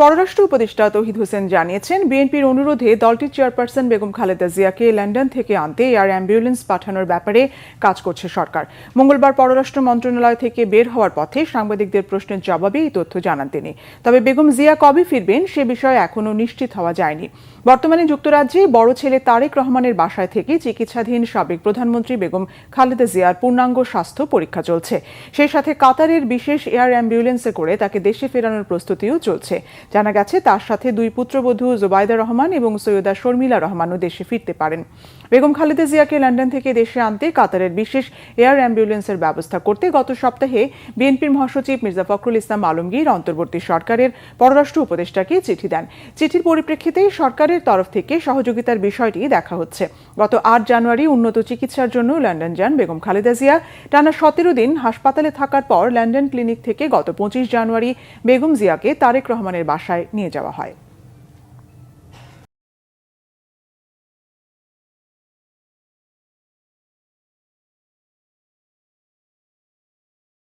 পররাষ্ট্র উপদেষ্টা তৌহিদ হোসেন জানিয়েছেন, বিএনপির অনুরোধে দলটির চেয়ারপারসন বেগম খালেদা জিয়াকে লন্ডন থেকে আনতে এয়ার অ্যাম্বুলেন্স পাঠানোর ব্যাপারে কাজ করছে সরকার। মঙ্গলবার পররাষ্ট্র মন্ত্রণালয় থেকে বের হওয়ার পথে সাংবাদিকদের প্রশ্নের জবাবে এই তথ্য জানান তিনি। তবে বেগম জিয়া কবে ফিরবেন সে বিষয়ে এখনও নিশ্চিত হওয়া যায়নি। বর্তমানে যুক্তরাজ্যে বড় ছেলে তারেক রহমানের বাসায় থেকে চিকিৎসাধীন সাবেক প্রধানমন্ত্রী বেগম খালেদা জিয়ার পূর্ণাঙ্গ স্বাস্থ্য পরীক্ষা চলছে। সেই সাথে কাতারের বিশেষ এয়ার অ্যাম্বুলেন্সে করে তাকে দেশে ফেরানোর প্রস্তুতিও চলছে। জানা গেছে তার সাথে দুই পুত্রবধূ জোবাইদা রহমান এবং সৈয়দা শর্মিলা রহমানও দেশে ফিরতে পারেন। বেগম খালেদা জিয়াকে লন্ডন থেকে দেশে আনতে কাতারের বিশেষ এয়ার অ্যাম্বুলেন্সের ব্যবস্থা করতে গত সপ্তাহে বিএনপির মহাসচিব মির্জা ফখরুল ইসলাম আলমগীর অন্তর্বর্তী সরকারের পররাষ্ট্র উপদেষ্টাকে চিঠি দেন। চিঠির পরিপ্রেক্ষিতে সরকারের তরফ থেকে সহযোগিতার বিষয়টি দেখা হচ্ছে। গত ৮ জানুয়ারি উন্নত চিকিৎসার জন্য লন্ডন যান বেগম খালেদা জিয়া। টানা ১৭ দিন হাসপাতালে থাকার পর লন্ডন ক্লিনিক থেকে গত ২৫ জানুয়ারি বেগম জিয়াকে তারেক রহমানের বাসায় নিয়ে যাওয়া হয়।